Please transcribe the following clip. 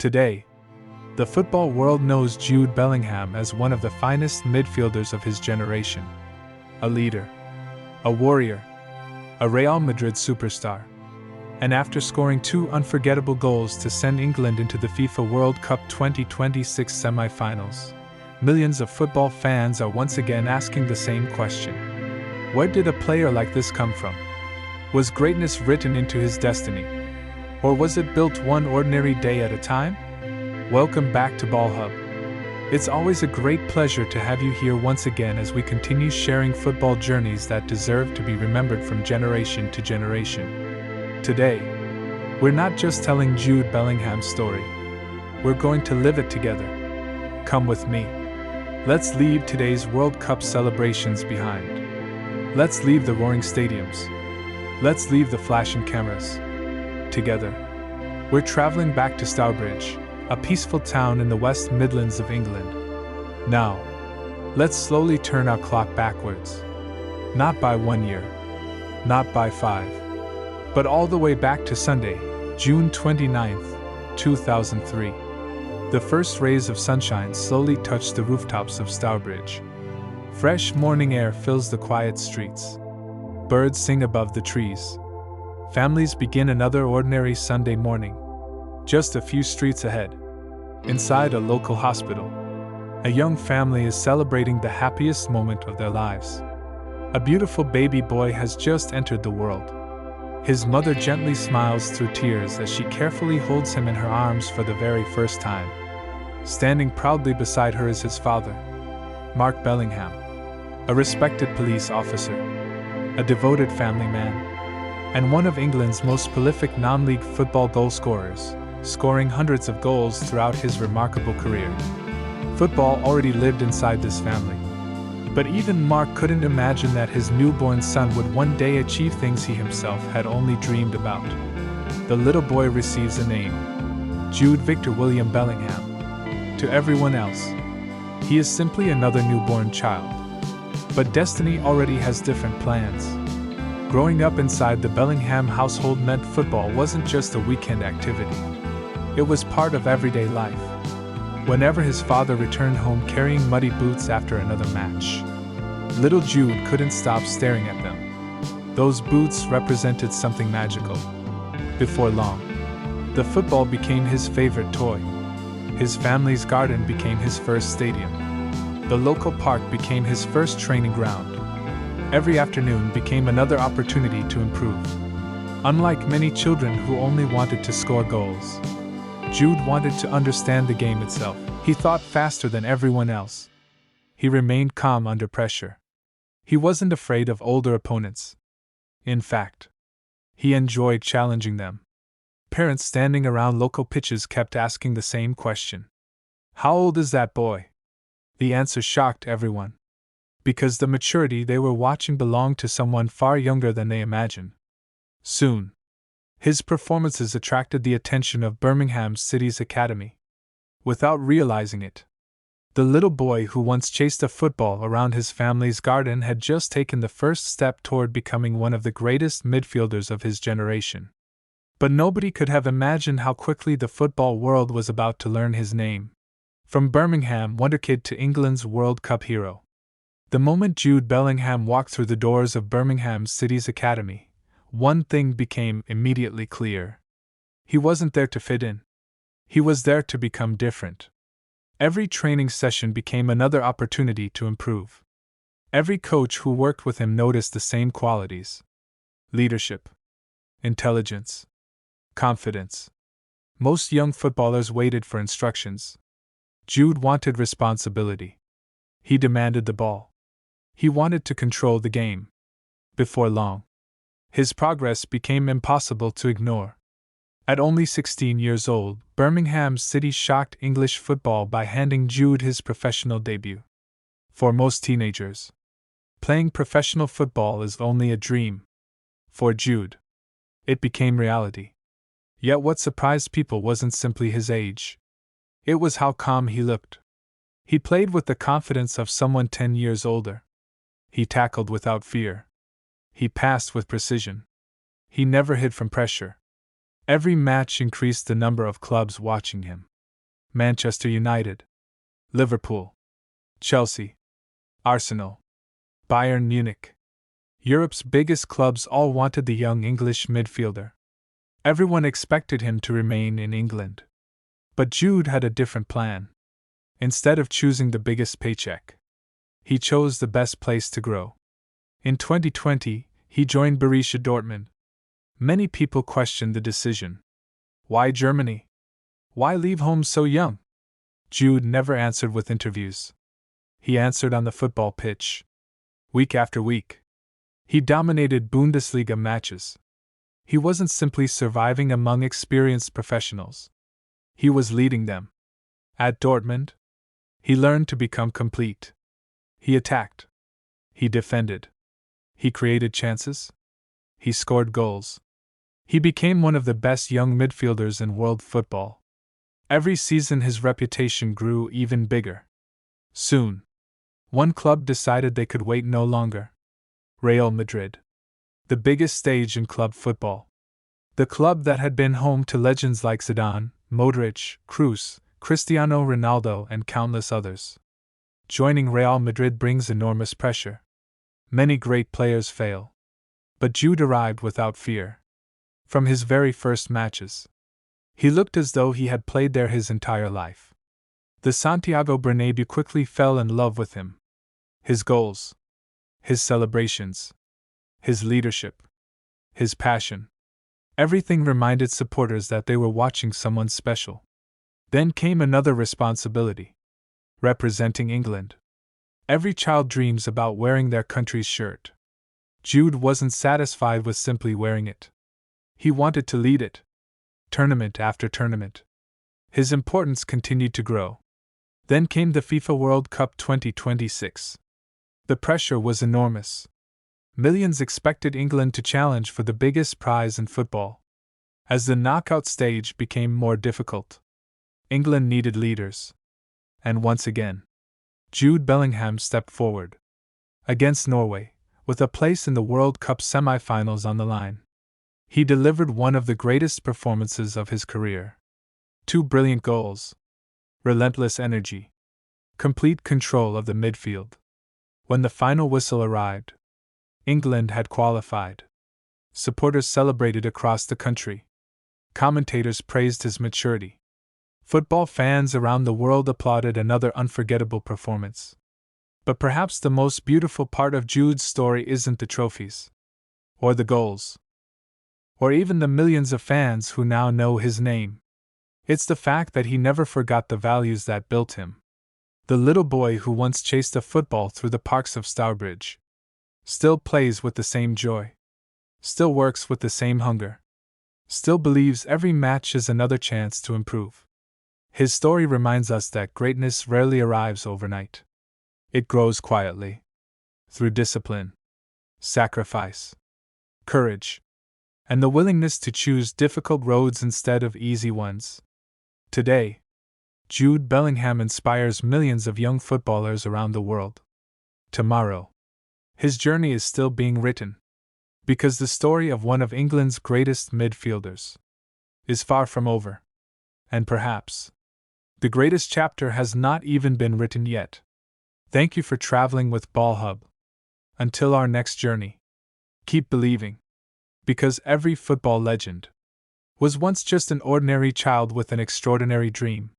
Today, the football world knows Jude Bellingham as one of the finest midfielders of his generation. A leader, a warrior, a Real Madrid superstar. And after scoring 2 unforgettable goals to send England into the FIFA World Cup 2026 semi-finals, millions of football fans are once again asking the same question. Where did a player like this come from? Was greatness written into his destiny? Or was it built one ordinary day at a time? Welcome back to Ball Hub. It's always a great pleasure to have you here once again as we continue sharing football journeys that deserve to be remembered from generation to generation. Today, we're not just telling Jude Bellingham's story. We're going to live it together. Come with me. Let's leave today's World Cup celebrations behind. Let's leave the roaring stadiums. Let's leave the flashing cameras. Together, we're traveling back to Stourbridge, a peaceful town in the West Midlands of England. Now, let's slowly turn our clock backwards. Not by 1 year, not by 5, but all the way back to Sunday, June 29th, 2003. The first rays of sunshine slowly touch the rooftops of Stourbridge. Fresh morning air fills the quiet streets. Birds sing above the trees. Families begin another ordinary Sunday morning. Just a few streets ahead, inside a local hospital, a young family is celebrating the happiest moment of their lives. A beautiful baby boy has just entered the world. His mother gently smiles through tears as she carefully holds him in her arms for the very first time. Standing proudly beside her is his father, Mark Bellingham, a respected police officer, a devoted family man, and one of England's most prolific non-league football goal scorers, scoring hundreds of goals throughout his remarkable career. Football already lived inside this family. But even Mark couldn't imagine that his newborn son would one day achieve things he himself had only dreamed about. The little boy receives a name, Jude Victor William Bellingham. To everyone else, he is simply another newborn child. But destiny already has different plans. Growing up inside the Bellingham household meant football wasn't just a weekend activity. It was part of everyday life. Whenever his father returned home carrying muddy boots after another match, little Jude couldn't stop staring at them. Those boots represented something magical. Before long, the football became his favorite toy. His family's garden became his first stadium. The local park became his first training ground. Every afternoon became another opportunity to improve. Unlike many children who only wanted to score goals, Jude wanted to understand the game itself. He thought faster than everyone else. He remained calm under pressure. He wasn't afraid of older opponents. In fact, he enjoyed challenging them. Parents standing around local pitches kept asking the same question. How old is that boy? The answer shocked everyone. Because the maturity they were watching belonged to someone far younger than they imagined. Soon, his performances attracted the attention of Birmingham City's academy. Without realizing it, the little boy who once chased a football around his family's garden had just taken the first step toward becoming one of the greatest midfielders of his generation. But nobody could have imagined how quickly the football world was about to learn his name. From Birmingham wonderkid to England's World Cup hero. The moment Jude Bellingham walked through the doors of Birmingham City's academy, one thing became immediately clear. He wasn't there to fit in. He was there to become different. Every training session became another opportunity to improve. Every coach who worked with him noticed the same qualities: leadership, intelligence, confidence. Most young footballers waited for instructions. Jude wanted responsibility. He demanded the ball. He wanted to control the game. Before long, his progress became impossible to ignore. At only 16 years old, Birmingham City shocked English football by handing Jude his professional debut. For most teenagers, playing professional football is only a dream. For Jude, it became reality. Yet what surprised people wasn't simply his age. It was how calm he looked. He played with the confidence of someone 10 years older. He tackled without fear. He passed with precision. He never hid from pressure. Every match increased the number of clubs watching him. Manchester United, Liverpool, Chelsea, Arsenal, Bayern Munich. Europe's biggest clubs all wanted the young English midfielder. Everyone expected him to remain in England. But Jude had a different plan. Instead of choosing the biggest paycheck, he chose the best place to grow. In 2020, he joined Borussia Dortmund. Many people questioned the decision. Why Germany? Why leave home so young? Jude never answered with interviews. He answered on the football pitch. Week after week, he dominated Bundesliga matches. He wasn't simply surviving among experienced professionals. He was leading them. At Dortmund, he learned to become complete. He attacked. He defended. He created chances. He scored goals. He became one of the best young midfielders in world football. Every season his reputation grew even bigger. Soon, one club decided they could wait no longer. Real Madrid. The biggest stage in club football. The club that had been home to legends like Zidane, Modric, Kroos, Cristiano Ronaldo, and countless others. Joining Real Madrid brings enormous pressure. Many great players fail. But Jude arrived without fear. From his very first matches, he looked as though he had played there his entire life. The Santiago Bernabéu quickly fell in love with him. His goals, his celebrations, his leadership, his passion. Everything reminded supporters that they were watching someone special. Then came another responsibility. Representing England. Every child dreams about wearing their country's shirt. Jude wasn't satisfied with simply wearing it. He wanted to lead it. Tournament after tournament. His importance continued to grow. Then came the FIFA World Cup 2026. The pressure was enormous. Millions expected England to challenge for the biggest prize in football. As the knockout stage became more difficult, England needed leaders. And once again, Jude Bellingham stepped forward. Against Norway, with a place in the World Cup semi-finals on the line, he delivered one of the greatest performances of his career. 2 brilliant goals. Relentless energy. Complete control of the midfield. When the final whistle arrived, England had qualified. Supporters celebrated across the country. Commentators praised his maturity. Football fans around the world applauded another unforgettable performance. But perhaps the most beautiful part of Jude's story isn't the trophies, or the goals, or even the millions of fans who now know his name. It's the fact that he never forgot the values that built him. The little boy who once chased a football through the parks of Stourbridge still plays with the same joy, still works with the same hunger, still believes every match is another chance to improve. His story reminds us that greatness rarely arrives overnight. It grows quietly, through discipline, sacrifice, courage, and the willingness to choose difficult roads instead of easy ones. Today, Jude Bellingham inspires millions of young footballers around the world. Tomorrow, his journey is still being written, because the story of one of England's greatest midfielders is far from over. And perhaps, the greatest chapter has not even been written yet. Thank you for traveling with Ball Hub. Until our next journey, keep believing, because every football legend was once just an ordinary child with an extraordinary dream.